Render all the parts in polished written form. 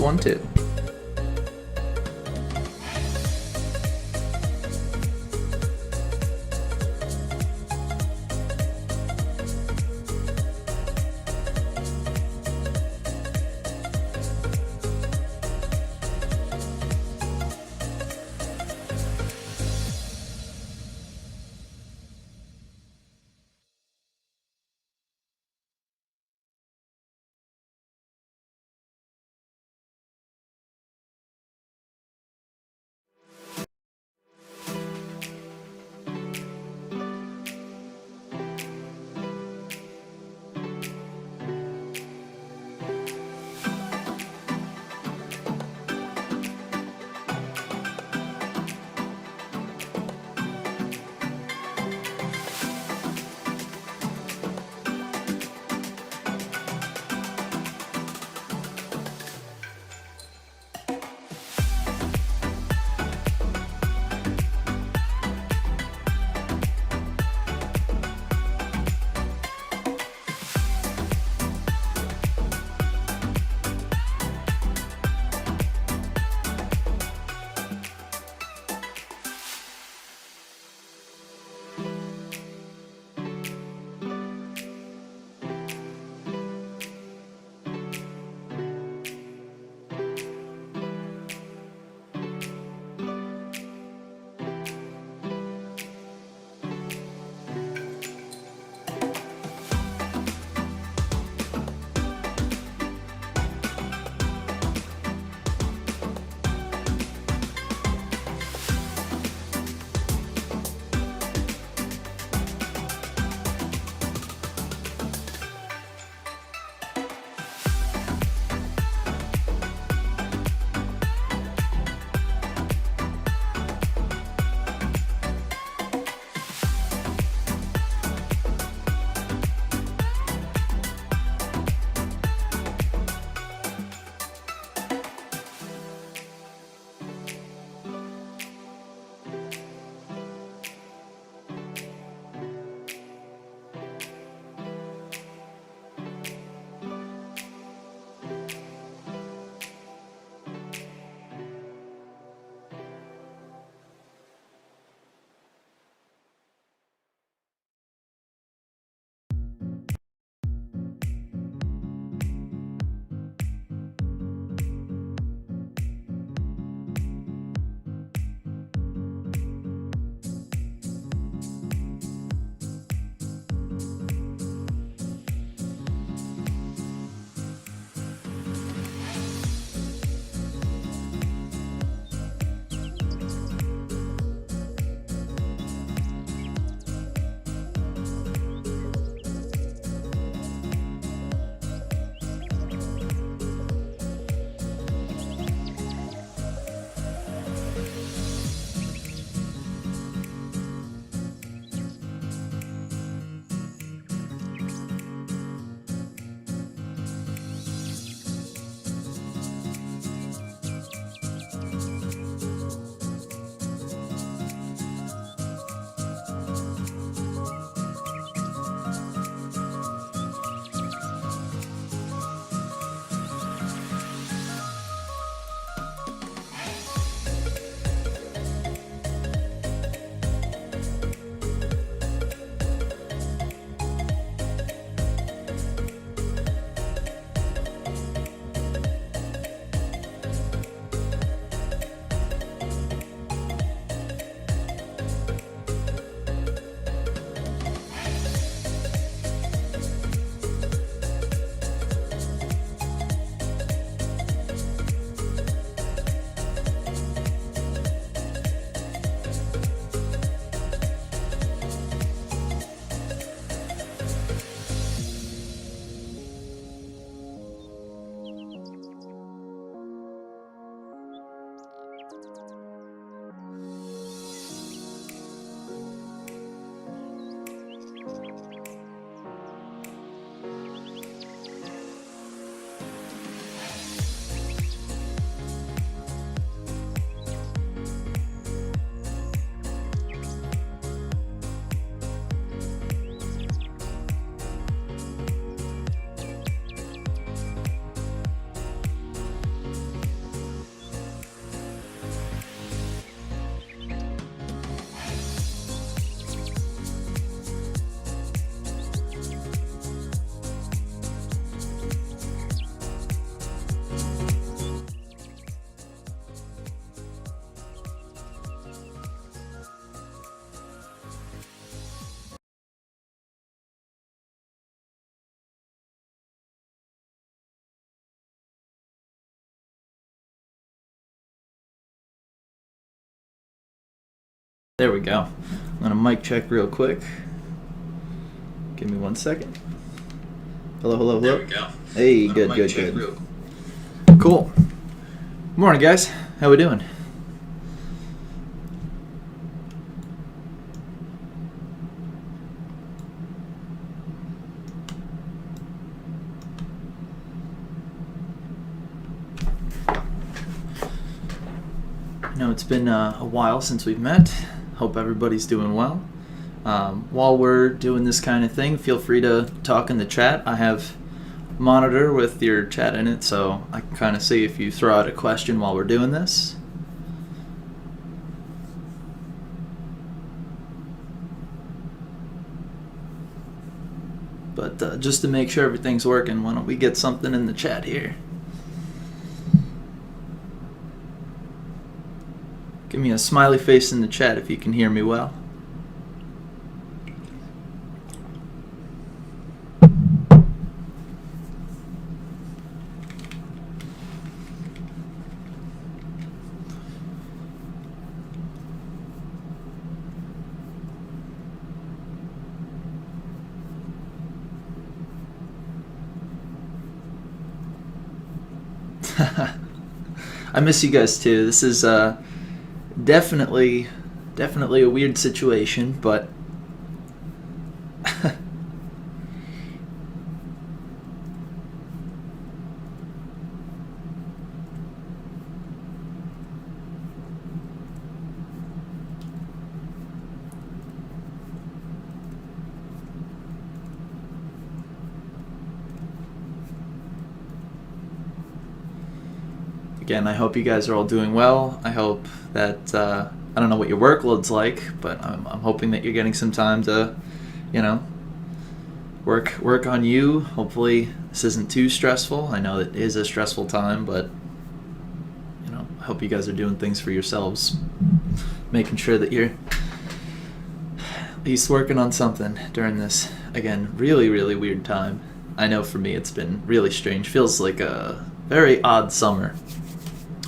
one too. There we go. I'm gonna mic check real quick. Give me 1 second. Hello, hello, hello. There we go. Hey, good. Cool. Morning, guys. How we doing? I know it's been a while since we've met. Hope everybody's doing well. While we're doing this kind of thing, feel free to talk in the chat. I have a monitor with your chat in it, so I can kind of see if you throw out a question while we're doing this. But just to make sure everything's working, why don't we get something in the chat here? Give me a smiley face in the chat if you can hear me well. I miss you guys too. This is definitely a weird situation, but again, I hope you guys are all doing well. I hope that I don't know what your workload's like, but I'm hoping that you're getting some time to, work on you. Hopefully this isn't too stressful. I know it is a stressful time, but I hope you guys are doing things for yourselves, making sure that you're at least working on something during this, again, really, really weird time. I know for me it's been really strange. Feels like a very odd summer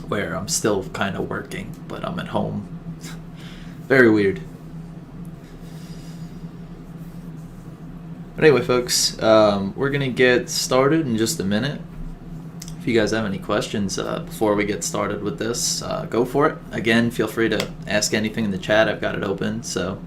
where I'm still kind of working, but I'm at home. Very weird. But anyway, folks, we're going to get started in just a minute. If you guys have any questions before we get started with this, go for it. Again, feel free to ask anything in the chat. I've got it open, so...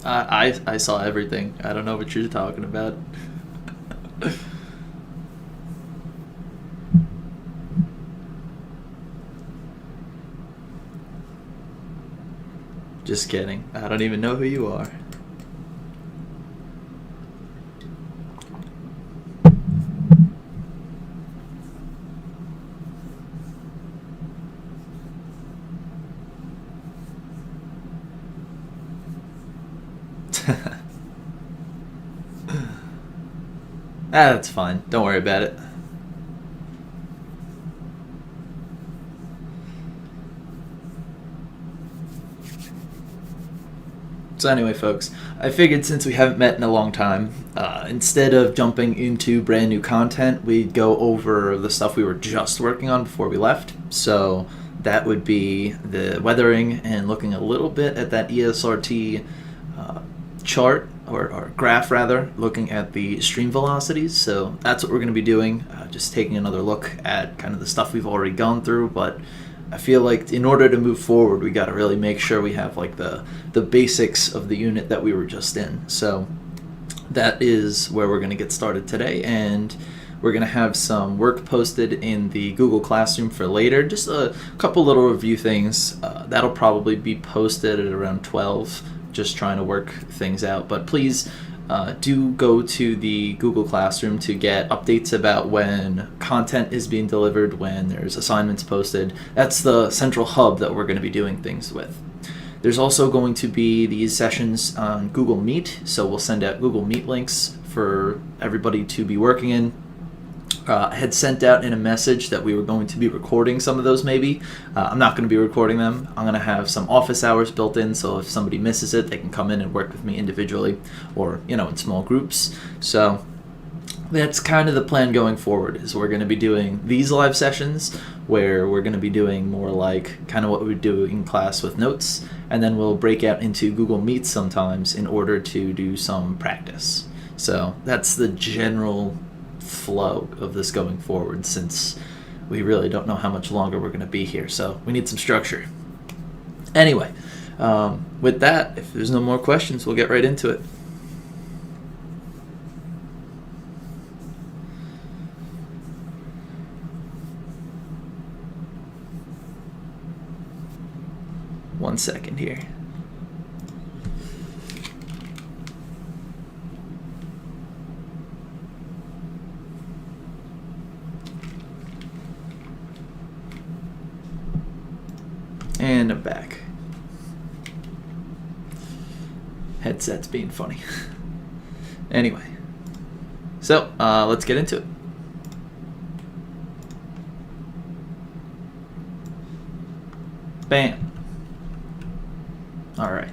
I saw everything. I don't know what you're talking about. Just kidding. I don't even know who you are. That's fine. Don't worry about it. So anyway, folks, I figured since we haven't met in a long time, instead of jumping into brand new content, we'd go over the stuff we were just working on before we left. So that would be the weathering and looking a little bit at that ESRT chart, or graph rather, looking at the stream velocities. So that's what we're going to be doing, just taking another look at kind of the stuff we've already gone through. But I feel like in order to move forward, we got to really make sure we have like the basics of the unit that we were just in. So that is where we're going to get started today, and we're going to have some work posted in the Google Classroom for later. Just a couple little review things. That'll probably be posted at around 12. Just trying to work things out, but please do go to the Google Classroom to get updates about when content is being delivered, when there's assignments posted. That's the central hub that we're going to be doing things with. There's also going to be these sessions on Google Meet, so we'll send out Google Meet links for everybody to be working in. I had sent out in a message that we were going to be recording some of those maybe. I'm not going to be recording them. I'm going to have some office hours built in, so if somebody misses it, they can come in and work with me individually or, in small groups. So that's kind of the plan going forward, is we're going to be doing these live sessions where we're going to be doing more like kind of what we would do in class with notes, and then we'll break out into Google Meet sometimes in order to do some practice. So that's the general flow of this going forward, since we really don't know how much longer we're going to be here, so we need some structure. Anyway, with that, if there's no more questions, we'll get right into it. One second here. And I'm back. Headset's being funny. Anyway, so let's get into it. Bam. All right.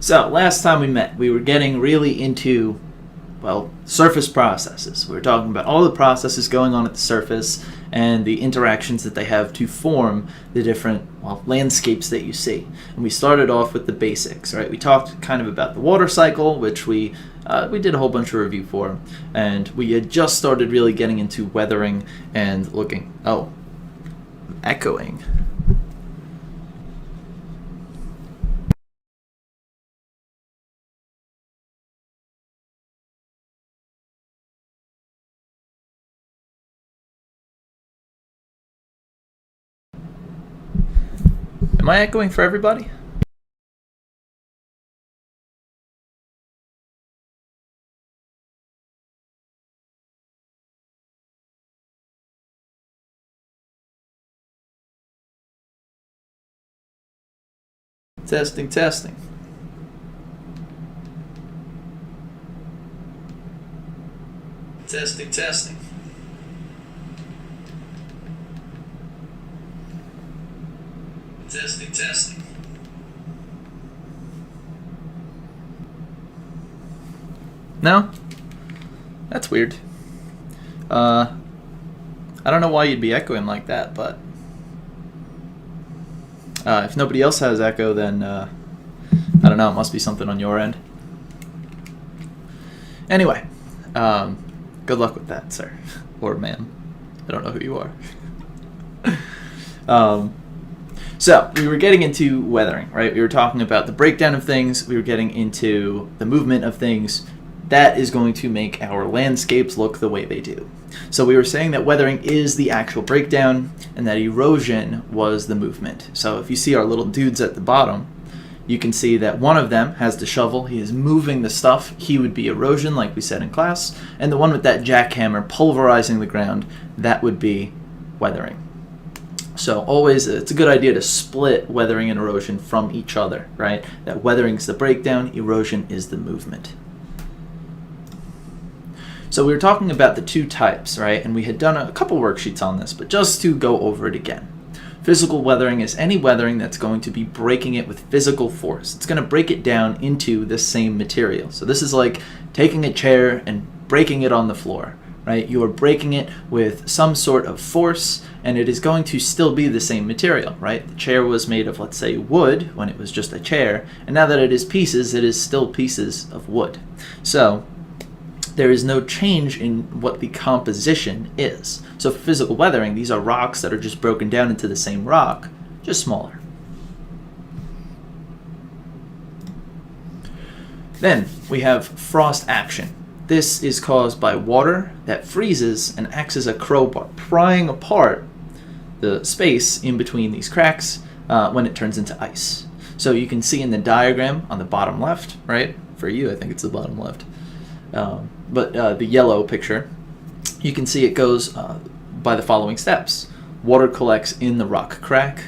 So last time we met, we were getting really into, well, surface processes. We were talking about all the processes going on at the surface and the interactions that they have to form the different, well, landscapes that you see. And we started off with the basics, right? We talked kind of about the water cycle, which we did a whole bunch of review for, and we had just started really getting into weathering and looking. Oh, echoing. Am I echoing for everybody? Testing, testing. Testing, testing. Testing, testing. No? That's weird. I don't know why you'd be echoing like that, but if nobody else has echo, then I don't know, it must be something on your end. Anyway, good luck with that, sir. Or ma'am. I don't know who you are. So, we were getting into weathering, right? We were talking about the breakdown of things. We were getting into the movement of things. That is going to make our landscapes look the way they do. So we were saying that weathering is the actual breakdown and that erosion was the movement. So if you see our little dudes at the bottom, you can see that one of them has the shovel. He is moving the stuff. He would be erosion, like we said in class. And the one with that jackhammer pulverizing the ground, that would be weathering. So always, it's a good idea to split weathering and erosion from each other, right? That weathering is the breakdown, erosion is the movement. So we were talking about the two types, right? And we had done a couple worksheets on this, but just to go over it again. Physical weathering is any weathering that's going to be breaking it with physical force. It's going to break it down into the same material. So this is like taking a chair and breaking it on the floor, right? You are breaking it with some sort of force, and it is going to still be the same material, right? The chair was made of, let's say, wood when it was just a chair, and now that it is pieces, it is still pieces of wood. So there is no change in what the composition is. So for physical weathering, these are rocks that are just broken down into the same rock, just smaller. Then we have frost action. This is caused by water that freezes and acts as a crowbar, prying apart the space in between these cracks when it turns into ice. So you can see in the diagram on the bottom left, right? For you, I think it's the bottom left. But the yellow picture, you can see it goes by the following steps. Water collects in the rock crack,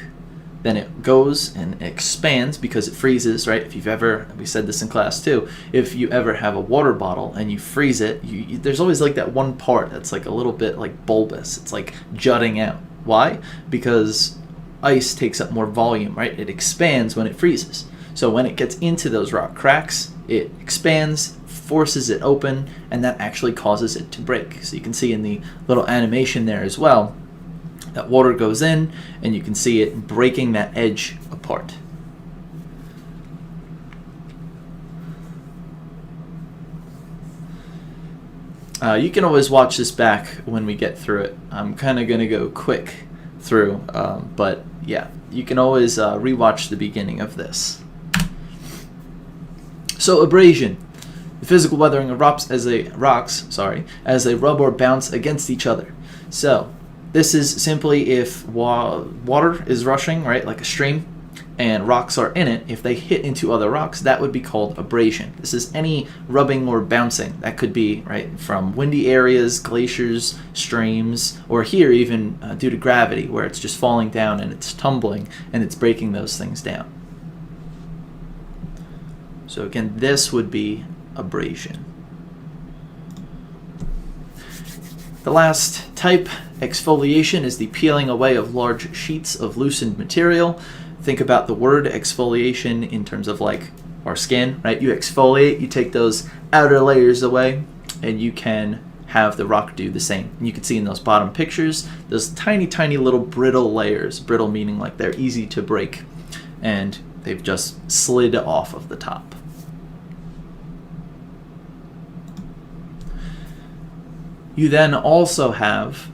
then it goes and expands because it freezes, right? If you've ever, we said this in class too, if you ever have a water bottle and you freeze it, there's always like that one part that's like a little bit like bulbous. It's like jutting out. Why? Because ice takes up more volume, right? It expands when it freezes. So when it gets into those rock cracks, it expands, forces it open, and that actually causes it to break. So you can see in the little animation there as well that water goes in, and you can see it breaking that edge apart. You can always watch this back when we get through it. I'm kind of going to go quick through, but yeah, you can always rewatch the beginning of this. So abrasion, the physical weathering of rocks as they rub or bounce against each other. So this is simply if water is rushing, right, like a stream, and rocks are in it. If they hit into other rocks, that would be called abrasion. This is any rubbing or bouncing. That could be right from windy areas, glaciers, streams, or here even due to gravity, where it's just falling down and it's tumbling and it's breaking those things down. So again, this would be abrasion. The last type, exfoliation, is the peeling away of large sheets of loosened material. Think about the word exfoliation in terms of like our skin, right? You exfoliate, you take those outer layers away, and you can have the rock do the same. And you can see in those bottom pictures, those tiny, tiny little brittle layers, brittle meaning like they're easy to break, and they've just slid off of the top. You then also have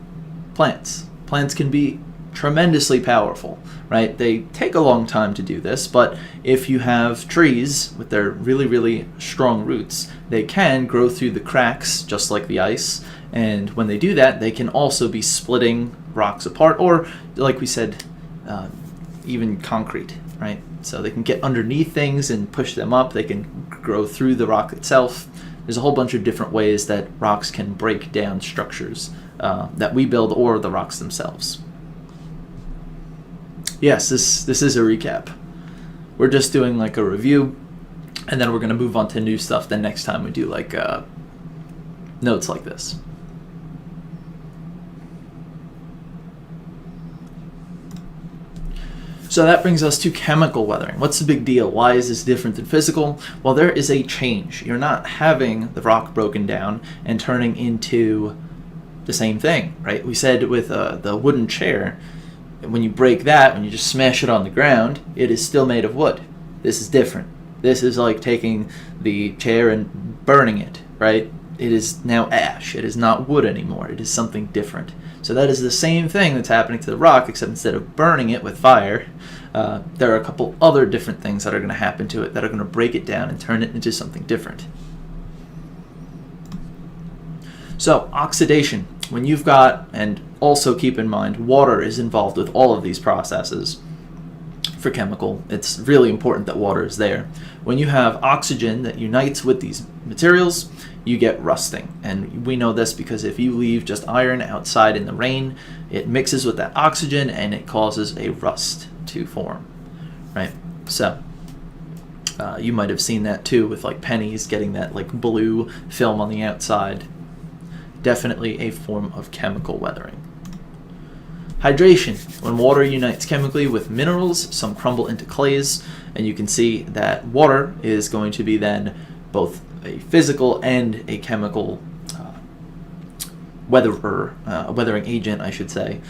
plants. Plants can be tremendously powerful, right? They take a long time to do this, but if you have trees with their really, really strong roots, they can grow through the cracks just like the ice, and when they do that, they can also be splitting rocks apart, or like we said, even concrete, right? So they can get underneath things and push them up. They can grow through the rock itself. There's a whole bunch of different ways that rocks can break down structures that we build or the rocks themselves. Yes, this is a recap. We're just doing like a review, and then we're going to move on to new stuff the next time we do like notes like this. So that brings us to chemical weathering. What's the big deal? Why is this different than physical? Well, there is a change. You're not having the rock broken down and turning into the same thing, right? We said with the wooden chair, when you break that, when you just smash it on the ground, it is still made of wood. This is different. This is like taking the chair and burning it, right? It is now ash. It is not wood anymore. It is something different. So that is the same thing that's happening to the rock, except instead of burning it with fire, there are a couple other different things that are going to happen to it that are going to break it down and turn it into something different. So oxidation. When you've got, and also keep in mind, water is involved with all of these processes. For chemical, it's really important that water is there. When you have oxygen that unites with these materials, you get rusting. And we know this because if you leave just iron outside in the rain, it mixes with that oxygen and it causes a rust to form, right? So you might have seen that too with like pennies getting that like blue film on the outside. Definitely a form of chemical weathering. Hydration. When water unites chemically with minerals, some crumble into clays, and you can see that water is going to be then both a physical and a chemical weathering agent, I should say.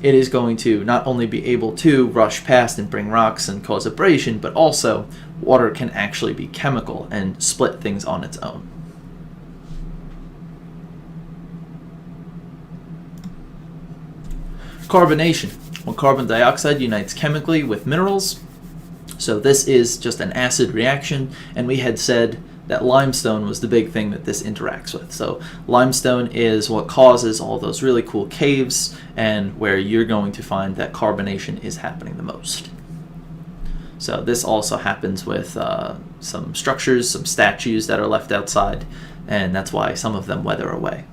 It is going to not only be able to rush past and bring rocks and cause abrasion, but also water can actually be chemical and split things on its own. Carbonation. When carbon dioxide unites chemically with minerals, so this is just an acid reaction, and we had said that limestone was the big thing that this interacts with. So limestone is what causes all those really cool caves and where you're going to find that carbonation is happening the most. So this also happens with some structures, some statues that are left outside, and that's why some of them weather away.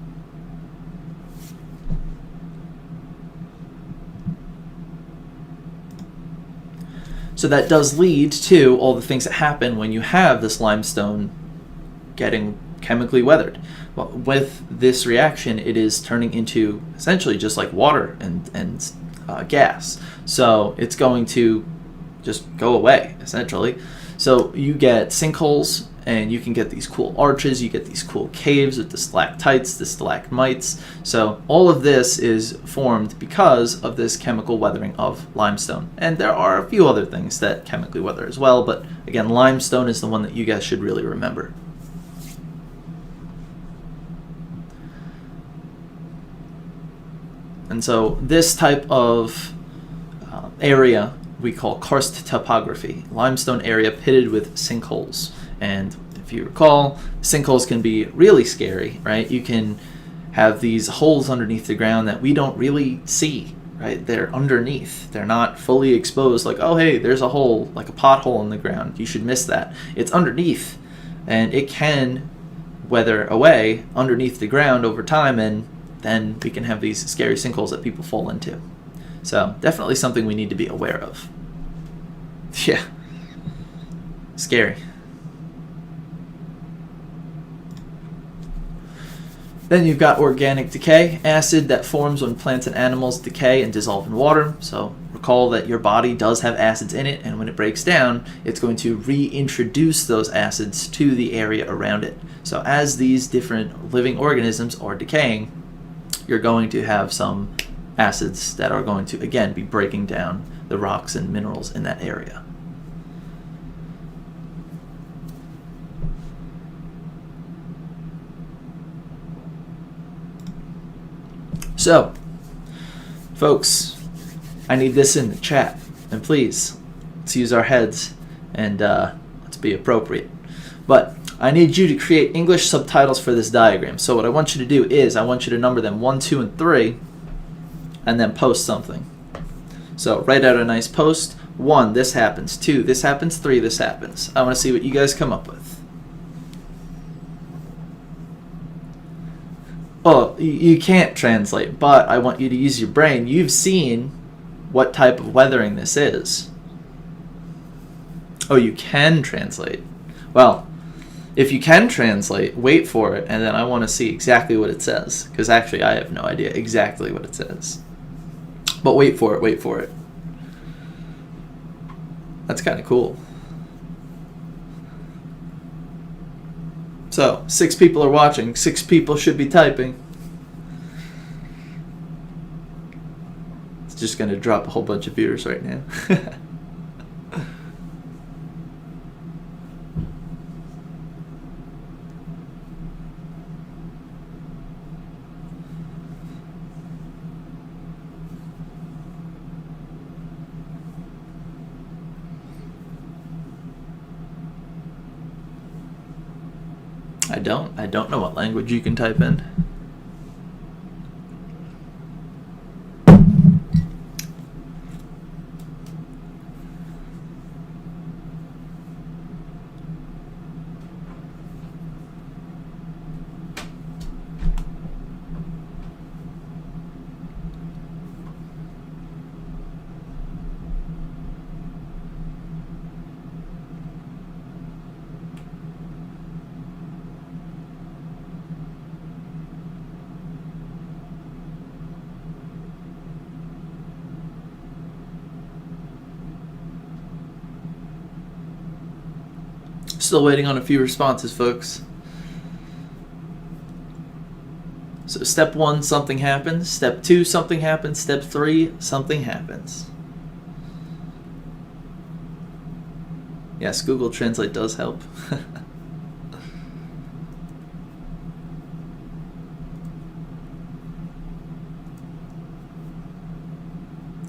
So that does lead to all the things that happen when you have this limestone getting chemically weathered. Well, with this reaction, it is turning into essentially just like water and gas. So it's going to just go away, essentially. So you get sinkholes, and you can get these cool arches, you get these cool caves with the stalactites, the stalagmites. So all of this is formed because of this chemical weathering of limestone. And there are a few other things that chemically weather as well, but again, limestone is the one that you guys should really remember. And so this type of area we call karst topography, limestone area pitted with sinkholes. And if you recall, sinkholes can be really scary, right? You can have these holes underneath the ground that we don't really see, right? They're underneath. They're not fully exposed like, oh, hey, there's a hole, like a pothole in the ground. You should miss that. It's underneath, and it can weather away underneath the ground over time, and then we can have these scary sinkholes that people fall into. So definitely something we need to be aware of. Yeah. Scary. Then you've got organic decay, acid that forms when plants and animals decay and dissolve in water. So recall that your body does have acids in it, and when it breaks down, it's going to reintroduce those acids to the area around it. So as these different living organisms are decaying, you're going to have some acids that are going to, again, be breaking down the rocks and minerals in that area. So, folks, I need this in the chat, and please, let's use our heads and let's be appropriate. But I need you to create English subtitles for this diagram. So what I want you to do is I want you to number them 1, 2, and 3, and then post something. So write out a nice post. 1, this happens. 2, this happens. 3, this happens. I want to see what you guys come up with. Oh, you can't translate, but I want you to use your brain. You've seen what type of weathering this is. Oh, you can translate. Well, if you can translate, wait for it, and then I want to see exactly what it says, because actually I have no idea exactly what it says. But wait for it, wait for it. That's kind of cool. So, 6 people are watching. 6 people should be typing. It's just going to drop a whole bunch of viewers right now. I don't know what language you can type in. Still waiting on a few responses, folks. So step 1, something happens. Step 2, something happens. Step 3, something happens. Yes, Google Translate does help.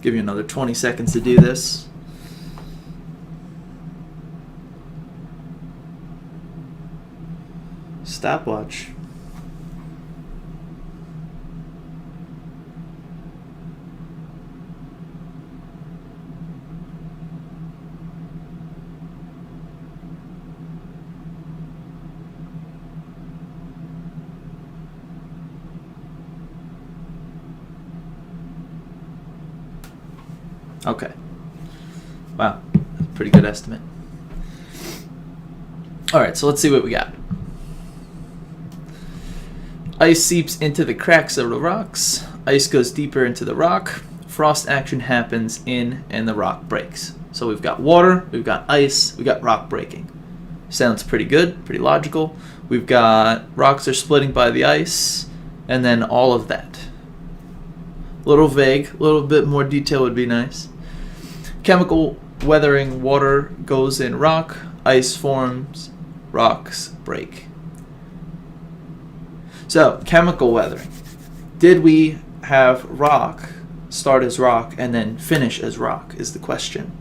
Give you another 20 seconds to do this. Stopwatch. Okay. Wow, that's a pretty good estimate. All right, so let's see what we got. Ice seeps into the cracks of the rocks. Ice goes deeper into the rock. Frost action happens in, and the rock breaks. So we've got water, we've got ice, we've got rock breaking. Sounds pretty good, pretty logical. We've got rocks are splitting by the ice, and then all of that. A little vague, a little bit more detail would be nice. Chemical weathering, water goes in rock, ice forms, rocks break. So, chemical weathering. Did we have rock start as rock and then finish as rock is the question.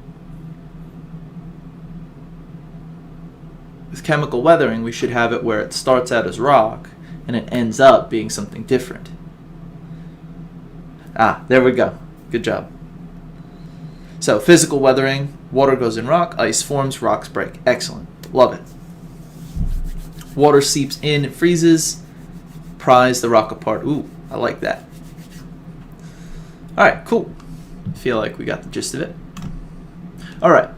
With chemical weathering, we should have it where it starts out as rock and it ends up being something different. Ah, there we go. Good job. So, physical weathering, water goes in rock, ice forms, rocks break. Excellent. Love it. Water seeps in, it freezes, pries the rock apart. Ooh, I like that. Alright, cool. Feel like we got the gist of it. Alright,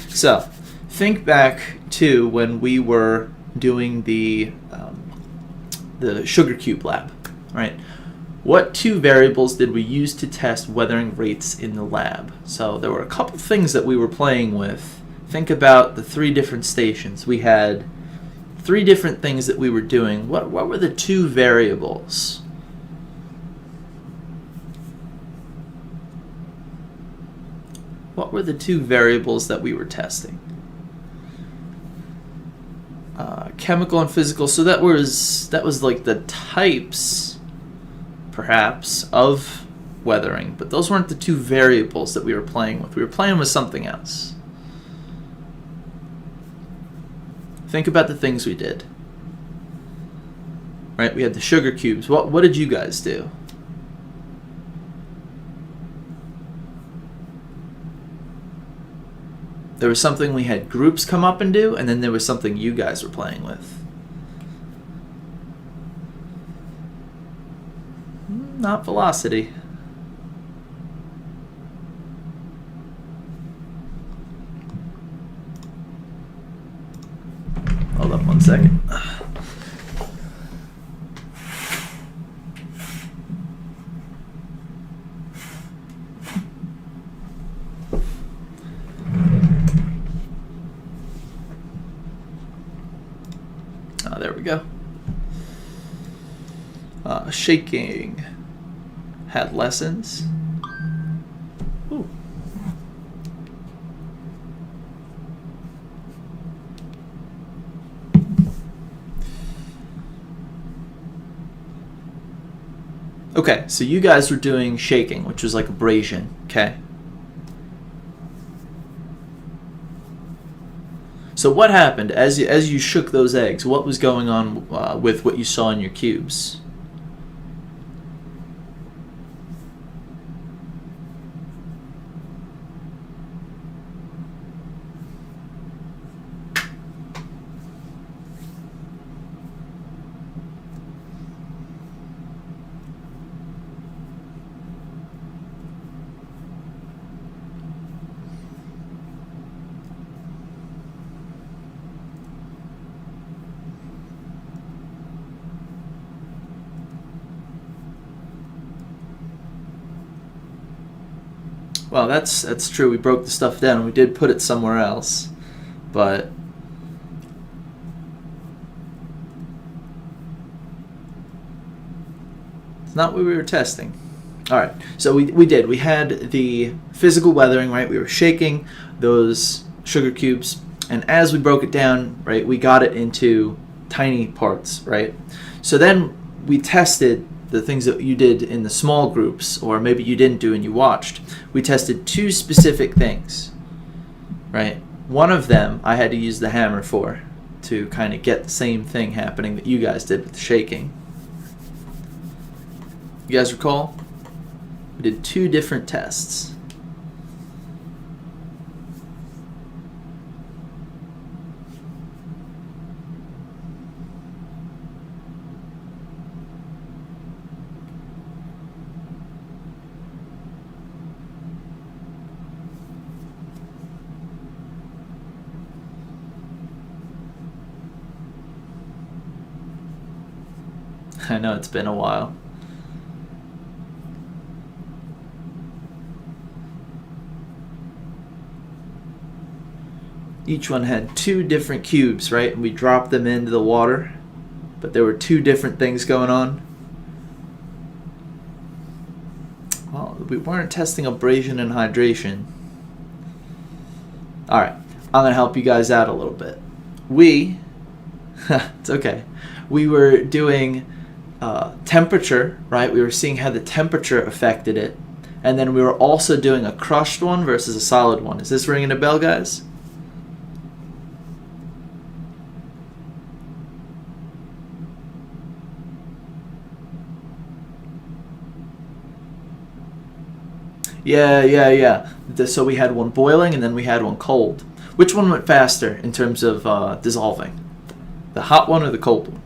so think back to when we were doing the sugar cube lab, right? What two variables did we use to test weathering rates in the lab? So there were a couple things that we were playing with. Think about the 3 different stations. We had 3 different things that we were doing. What were the 2 variables? What were the 2 variables that we were testing? Chemical and physical. So that was like the types, perhaps, of weathering. But those weren't the 2 variables that we were playing with. We were playing with something else. Think about the things we did. Right, we had the sugar cubes. What did you guys do? There was something we had groups come up and do, and then there was something you guys were playing with. Not velocity. Hold up 1 second. There we go. Shaking had lessons. Ooh. Okay, so you guys were doing shaking, which was like abrasion, okay? So what happened as you shook those eggs? What was going on with what you saw in your cubes? Well, that's true. We broke the stuff down. We did put it somewhere else, but it's not what we were testing. All right, so we did. We had the physical weathering, right? We were shaking those sugar cubes, and as we broke it down, right, we got it into tiny parts, right? So then we tested the things that you did in the small groups, or maybe you didn't do and you watched. We tested 2 specific things, right? One of them I had to use the hammer for to kind of get the same thing happening that you guys did with the shaking. You guys recall? We did 2 different tests. I know it's been a while. each one had two different cubes, right? And we dropped them into the water, but there were two different things going on. Well, we weren't testing abrasion and hydration. All right, I'm gonna help you guys out a little bit. It's okay. We were doing temperature, right? We were seeing how the temperature affected it. And then we were also doing a crushed one versus a solid one. Is this ringing a bell, guys? Yeah. So we had one boiling and then we had one cold. Which one went faster in terms of dissolving? The hot one or the cold one?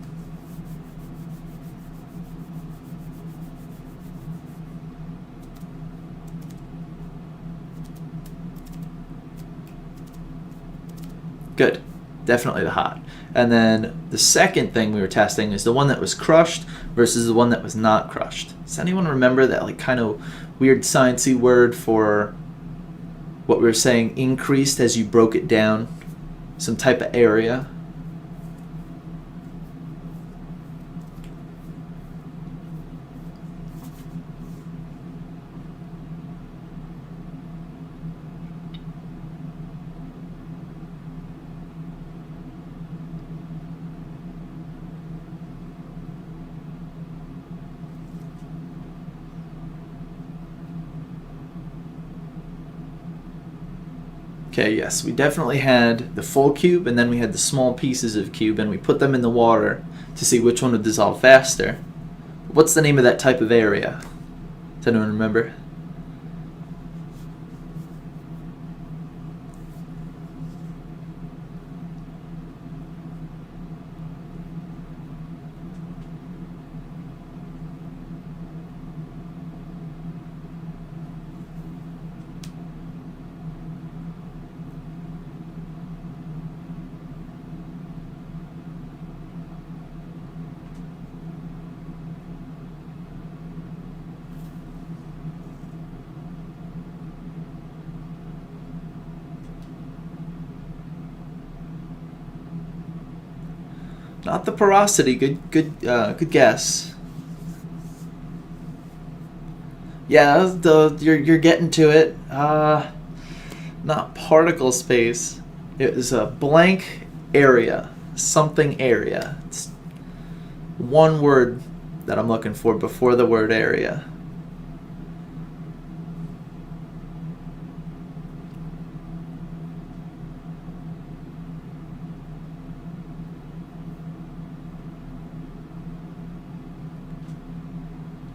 Good. Definitely the hot. And then the second thing we were testing is the one that was crushed versus the one that was not crushed. Does anyone remember that like kind of weird sciencey word for what we were saying increased as you broke it down? Some type of area? Okay, yes, we definitely had the full cube and then we had the small pieces of cube and we put them in the water to see which one would dissolve faster. What's the name of that type of area? Does anyone remember? Not the porosity. Good guess. Yeah, you're getting to it. Not particle space. It was a blank area, something area. It's one word that I'm looking for before the word area.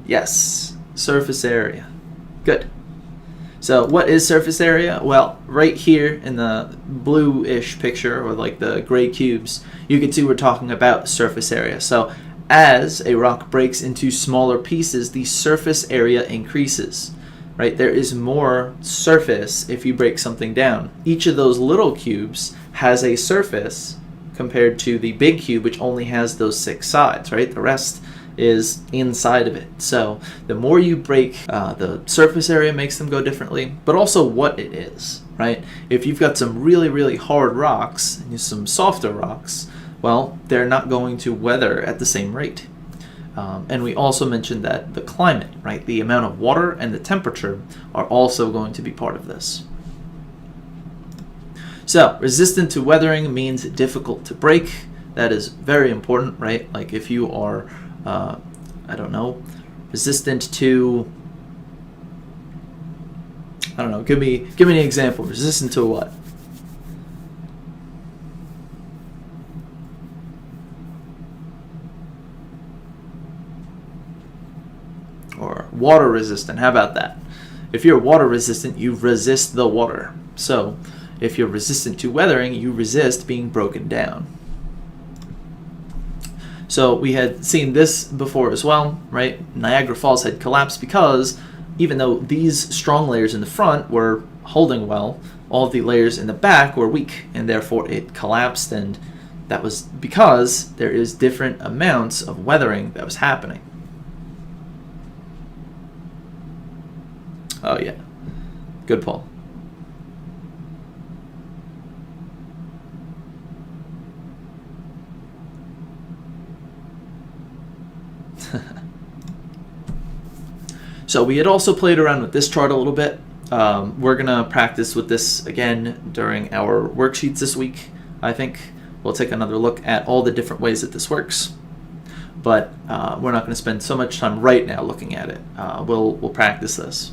Yes, surface area. Good. So what is surface area? Well, right here in the blue-ish picture, or like the gray cubes, you can see we're talking about surface area. So as a rock breaks into smaller pieces, the surface area increases, right? There is more surface if you break something down. Each of those little cubes has a surface compared to the big cube, which only has those 6 sides, right? The rest is inside of it. So the more you break, the surface area makes them go differently, but also what it is, right? If you've got some really hard rocks and some softer rocks, well, they're not going to weather at the same rate. And we also mentioned that the climate, right, the amount of water and the temperature are also going to be part of this. So resistant to weathering means difficult to break. That is very important, right? Like if you are I don't know, resistant to, I don't know, give me an example. Resistant to what? Or water resistant. How about that? If you're water resistant, you resist the water. So if you're resistant to weathering, you resist being broken down. So we had seen this before as well, right? Niagara Falls had collapsed because even though these strong layers in the front were holding well, all of the layers in the back were weak, and therefore it collapsed, and that was because there is different amounts of weathering that was happening. Oh yeah, good pull. So we had also played around with this chart a little bit. We're going to practice with this again during our worksheets this week, I think. We'll take another look at all the different ways that this works. But we're not going to spend so much time right now looking at it. We'll practice this.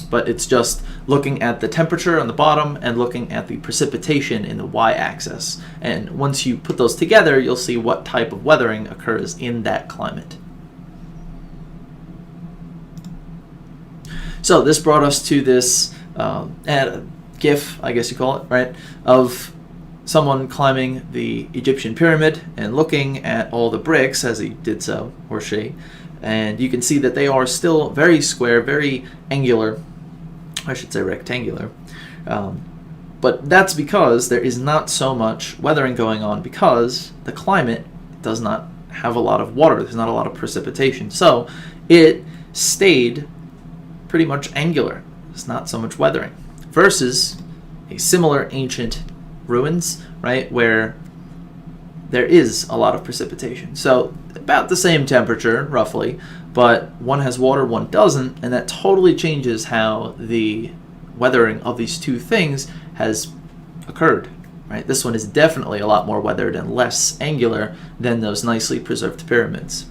But it's just looking at the temperature on the bottom and looking at the precipitation in the y-axis. And once you put those together, you'll see what type of weathering occurs in that climate. So this brought us to this GIF, I guess you call it, right, of someone climbing the Egyptian pyramid and looking at all the bricks as he did so, or she. And you can see that they are still very square, very angular, I should say rectangular. But that's because there is not so much weathering going on because the climate does not have a lot of water. There's not a lot of precipitation. So it stayed pretty much angular. There's not so much weathering. Versus a similar ancient ruins, right, where there is a lot of precipitation. So about the same temperature, roughly, but one has water, one doesn't, and that totally changes how the weathering of these two things has occurred, right? This one is definitely a lot more weathered and less angular than those nicely preserved pyramids.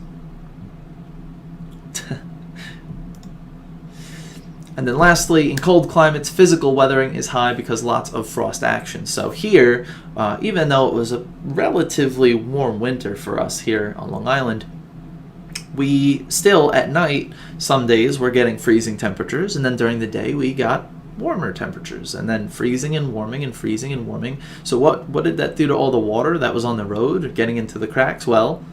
And then lastly, in cold climates, physical weathering is high because lots of frost action. So here, even though it was a relatively warm winter for us here on Long Island, we still, at night, some days we're getting freezing temperatures, and then during the day we got warmer temperatures, and then freezing and warming and freezing and warming. So what did that do to all the water that was on the road getting into the cracks? Well,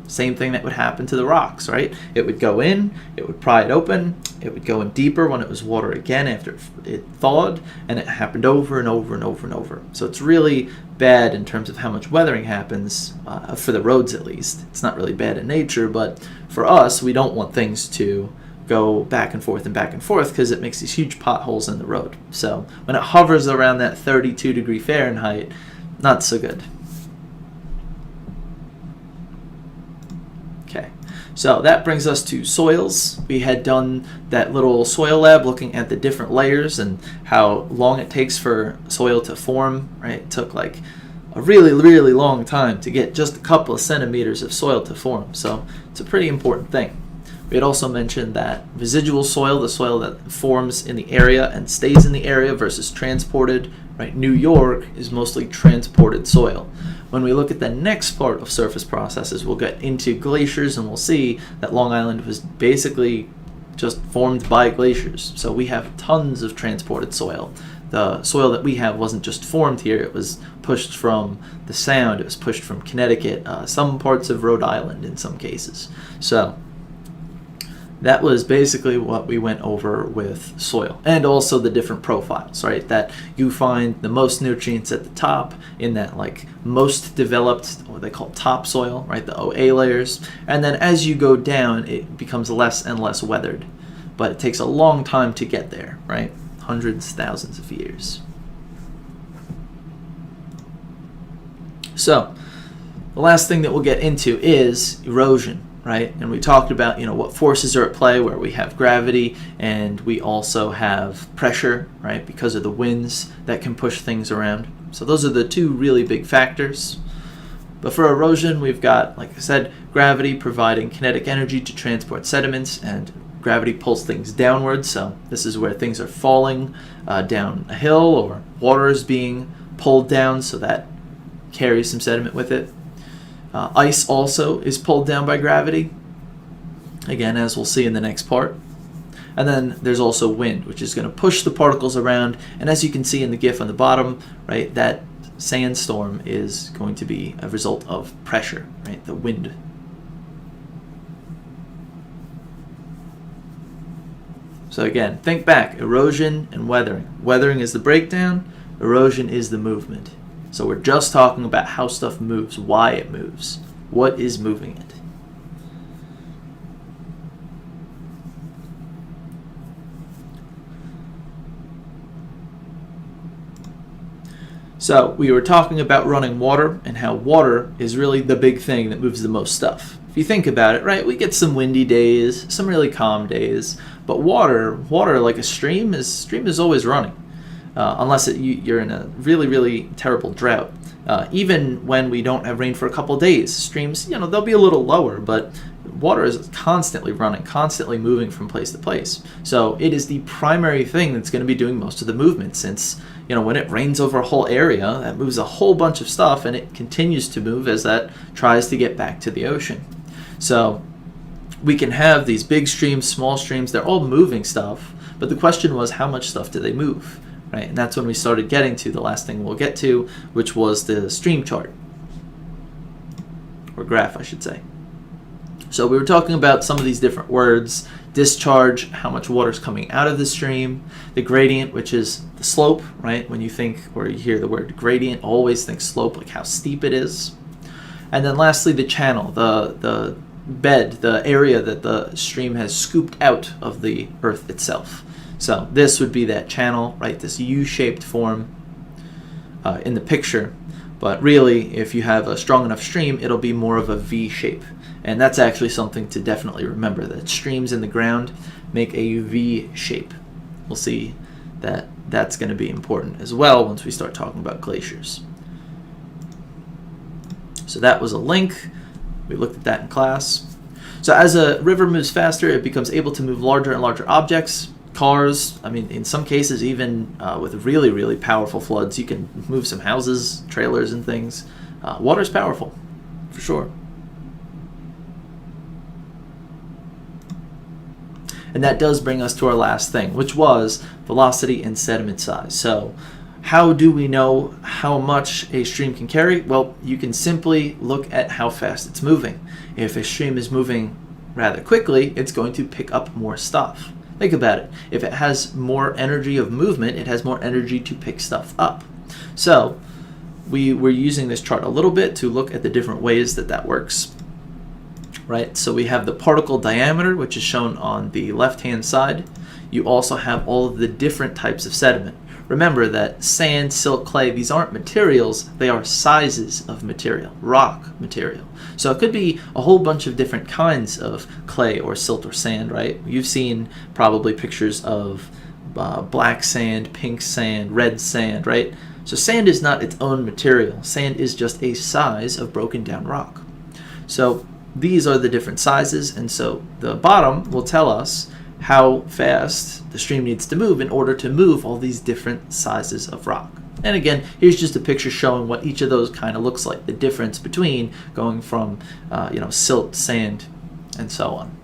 same thing that would happen to the rocks, right? It would go in, it would pry it open, it would go in deeper when it was water again after it thawed, and it happened over and over and over and over. So it's really bad in terms of how much weathering happens, for the roads at least. It's not really bad in nature, but for us, we don't want things to go back and forth because it makes these huge potholes in the road. So when it hovers around that 32 degree Fahrenheit, not so good. Okay, so that brings us to soils. We had done that little soil lab looking at the different layers and how long it takes for soil to form, right? It took like a really, really long time to get just a couple of centimeters of soil to form. So it's a pretty important thing. We had also mentioned that residual soil, the soil that forms in the area and stays in the area versus transported, right? New York is mostly transported soil. When we look at the next part of surface processes, we'll get into glaciers and we'll see that Long Island was basically just formed by glaciers. So we have tons of transported soil. The soil that we have wasn't just formed here, it was pushed from the Sound, it was pushed from Connecticut, some parts of Rhode Island in some cases. So that was basically what we went over with soil, and also the different profiles, right? That you find the most nutrients at the top in that like most developed, what they call topsoil, right? The OA layers. And then as you go down, it becomes less and less weathered, but it takes a long time to get there, right? Hundreds, thousands of years. So the last thing that we'll get into is erosion. Right? And we talked about, what forces are at play where we have gravity and we also have pressure, right? Because of the winds that can push things around. So those are the two really big factors. But for erosion, we've got, like I said, gravity providing kinetic energy to transport sediments, and gravity pulls things downwards. So this is where things are falling down a hill, or water is being pulled down, so that carries some sediment with it. Ice also is pulled down by gravity, again, as we'll see in the next part. And then there's also wind, which is going to push the particles around. And as you can see in the GIF on the bottom, right, that sandstorm is going to be a result of pressure, right, the wind. So again, think back, erosion and weathering. Weathering is the breakdown, erosion is the movement. So we're just talking about how stuff moves, why it moves, what is moving it. So we were talking about running water and how water is really the big thing that moves the most stuff. if you think about it, right, we get some windy days, some really calm days, but water like a stream is always running, unless you're in a really, really terrible drought. Even when we don't have rain for a couple days, streams, they'll be a little lower, but water is constantly running, constantly moving from place to place. So it is the primary thing that's going to be doing most of the movement, since when it rains over a whole area, that moves a whole bunch of stuff, and it continues to move as that tries to get back to the ocean. So we can have these big streams, small streams, they're all moving stuff, but the question was, how much stuff do they move? Right? And that's when we started getting to the last thing we'll get to, which was the stream chart, or graph, I should say. So we were talking about some of these different words: discharge, how much water is coming out of the stream; the gradient, which is the slope, right? When you think or you hear the word gradient, always think slope, like how steep it is. And then lastly, the channel, the bed, the area that the stream has scooped out of the earth itself. So this would be that channel, right? This U-shaped form in the picture. But really, if you have a strong enough stream, it'll be more of a V shape. And that's actually something to definitely remember, that streams in the ground make a V shape. We'll see that that's going to be important as well once we start talking about glaciers. So that was a link. We looked at that in class. So as a river moves faster, it becomes able to move larger and larger objects. Cars, I mean, in some cases, even with really, really powerful floods, you can move some houses, trailers, and things. Water's powerful, for sure. And that does bring us to our last thing, which was velocity and sediment size. So how do we know how much a stream can carry? Well, you can simply look at how fast it's moving. If a stream is moving rather quickly, it's going to pick up more stuff. Think about it. If it has more energy of movement, it has more energy to pick stuff up. So we were using this chart a little bit to look at the different ways that works. Right? So we have the particle diameter, which is shown on the left-hand side. You also have all of the different types of sediment. Remember that sand, silt, clay, these aren't materials, they are sizes of material, rock material. So it could be a whole bunch of different kinds of clay or silt or sand, right? You've seen probably pictures of black sand, pink sand, red sand, right? So sand is not its own material. Sand is just a size of broken down rock. So these are the different sizes, and so the bottom will tell us how fast the stream needs to move in order to move all these different sizes of rock. And again, here's just a picture showing what each of those kind of looks like, the difference between going from silt, sand, and so on.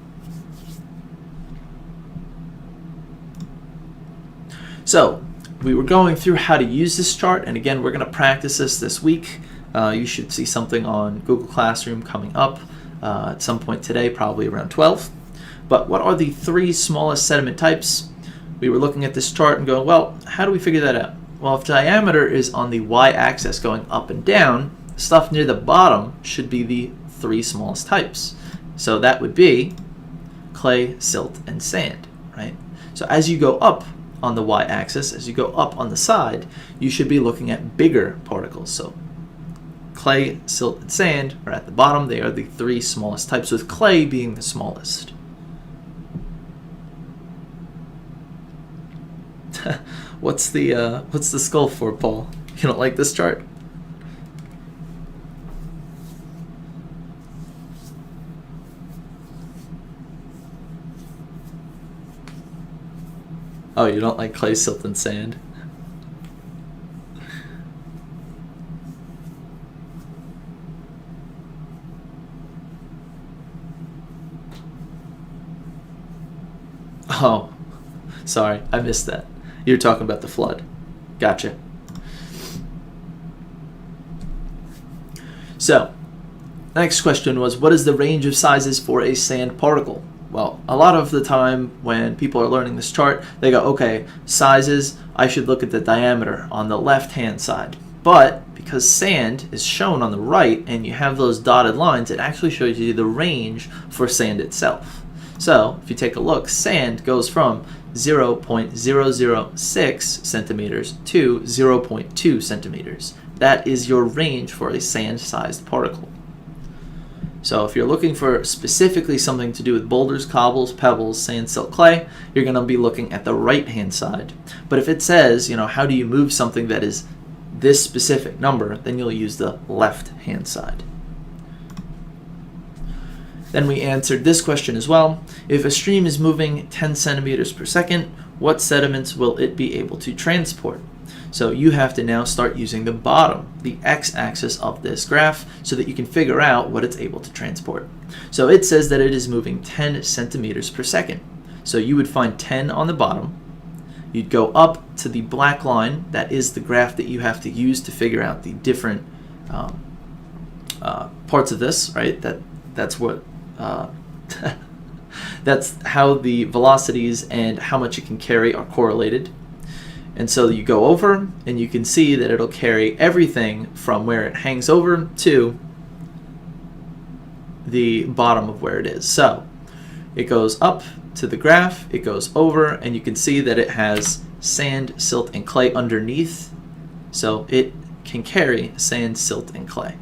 So we were going through how to use this chart, and again, we're going to practice this week. You should see something on Google Classroom coming up at some point today, probably around 12. But what are the three smallest sediment types? We were looking at this chart and going, well, how do we figure that out? Well, if diameter is on the y-axis going up and down, stuff near the bottom should be the three smallest types. So that would be clay, silt, and sand, right? So as you go up on the y-axis, as you go up on the side, you should be looking at bigger particles. So clay, silt, and sand are at the bottom. They are the three smallest types, with clay being the smallest. What's the skull for, Paul? You don't like this chart? Oh, you don't like clay, silt, and sand? Oh, sorry, I missed that. You're talking about the flood. Gotcha. So, next question was, what is the range of sizes for a sand particle? Well, a lot of the time when people are learning this chart, they go, okay, sizes, I should look at the diameter on the left-hand side. But because sand is shown on the right and you have those dotted lines, it actually shows you the range for sand itself. So, if you take a look, sand goes from 0.006 centimeters to 0.2 centimeters. That is your range for a sand-sized particle. So if you're looking for specifically something to do with boulders, cobbles, pebbles, sand, silt, clay, you're going to be looking at the right-hand side. But if it says, how do you move something that is this specific number, then you'll use the left-hand side. Then we answered this question as well. If a stream is moving 10 centimeters per second, what sediments will it be able to transport? So you have to now start using the bottom, the x-axis of this graph, so that you can figure out what it's able to transport. So it says that it is moving 10 centimeters per second. So you would find 10 on the bottom. You'd go up to the black line. That is the graph that you have to use to figure out the different parts of this, right? That's what that's how the velocities and how much it can carry are correlated. And so you go over and you can see that it'll carry everything from where it hangs over to the bottom of where it is. So it goes up to the graph, it goes over, and you can see that it has sand, silt, and clay underneath. So it can carry sand, silt, and clay.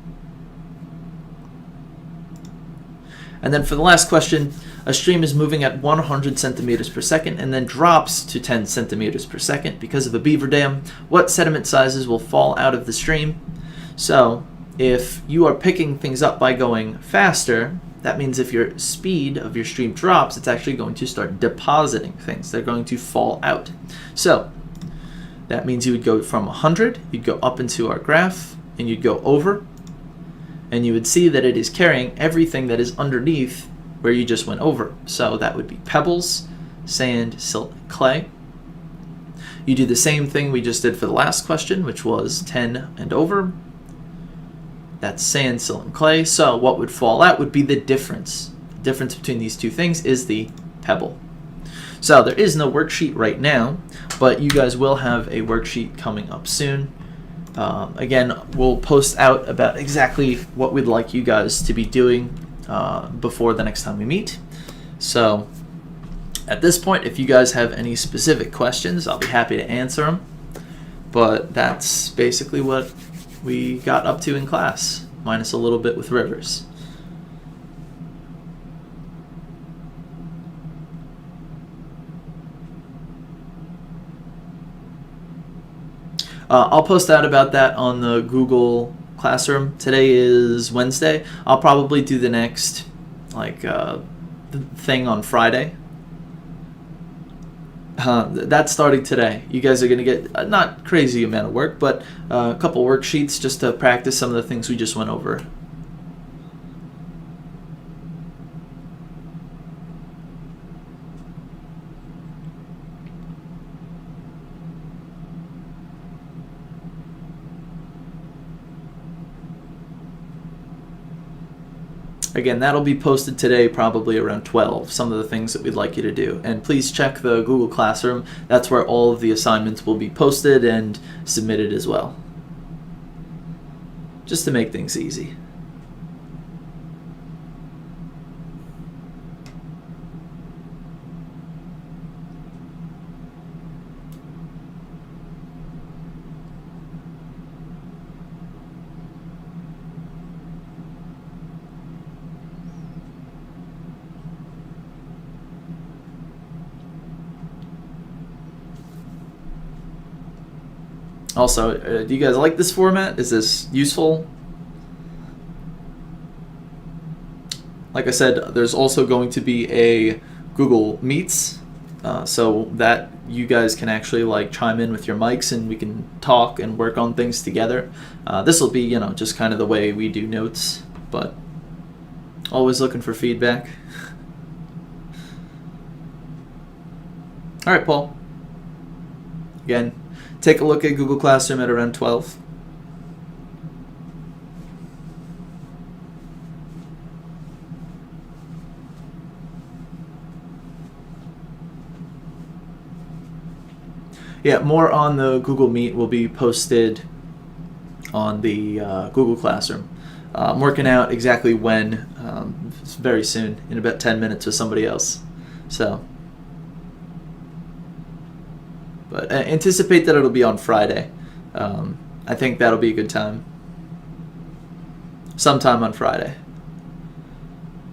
And then for the last question, a stream is moving at 100 centimeters per second and then drops to 10 centimeters per second because of a beaver dam. What sediment sizes will fall out of the stream? So if you are picking things up by going faster, that means if your speed of your stream drops, it's actually going to start depositing things. They're going to fall out. So that means you would go from 100, you'd go up into our graph, and you'd go over, and you would see that it is carrying everything that is underneath where you just went over. So that would be pebbles, sand, silt, and clay. You do the same thing we just did for the last question, which was 10 and over. That's sand, silt, and clay. So what would fall out would be the difference. The difference between these two things is the pebble. So there is no worksheet right now, but you guys will have a worksheet coming up soon. Again, we'll post out about exactly what we'd like you guys to be doing before the next time we meet. So at this point, if you guys have any specific questions, I'll be happy to answer them. But that's basically what we got up to in class, minus a little bit with rivers. I'll post out about that on the Google Classroom. Today is Wednesday. I'll probably do the next thing on Friday. That's starting today. You guys are going to get a not crazy amount of work, but a couple worksheets just to practice some of the things we just went over. Again, that'll be posted today probably around 12, some of the things that we'd like you to do. And please check the Google Classroom. That's where all of the assignments will be posted and submitted as well, just to make things easy. Also, do you guys like this format? Is this useful? Like I said, there's also going to be a Google Meets, so that you guys can actually chime in with your mics and we can talk and work on things together. This will be, just kind of the way we do notes, but always looking for feedback. All right, Paul. Again, take a look at Google Classroom at around 12. Yeah, more on the Google Meet will be posted on the Google Classroom. I'm working out exactly when, very soon, in about 10 minutes with somebody else. So, but anticipate that it'll be on Friday. I think that'll be a good time. Sometime on Friday.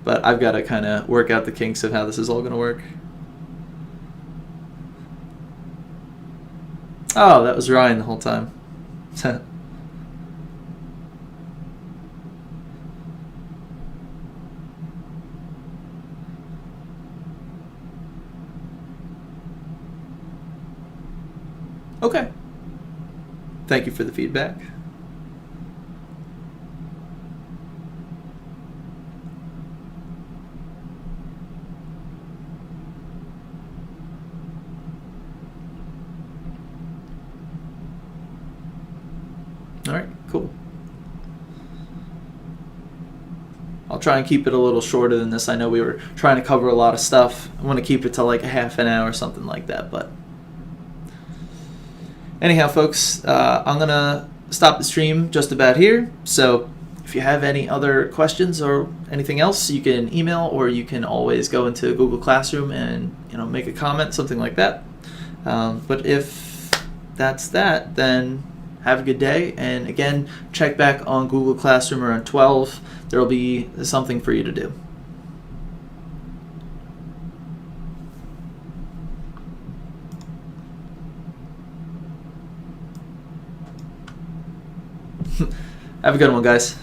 but I've got to kind of work out the kinks of how this is all going to work. Oh, that was Ryan the whole time. Okay. Thank you for the feedback. All right, cool. I'll try and keep it a little shorter than this. I know we were trying to cover a lot of stuff. I want to keep it to like a half an hour or something like that, but anyhow, folks, I'm going to stop the stream just about here. So if you have any other questions or anything else, you can email, or you can always go into Google Classroom and make a comment, something like that. But if that's that, then have a good day. And again, check back on Google Classroom around 12. There will be something for you to do. Have a good one, guys.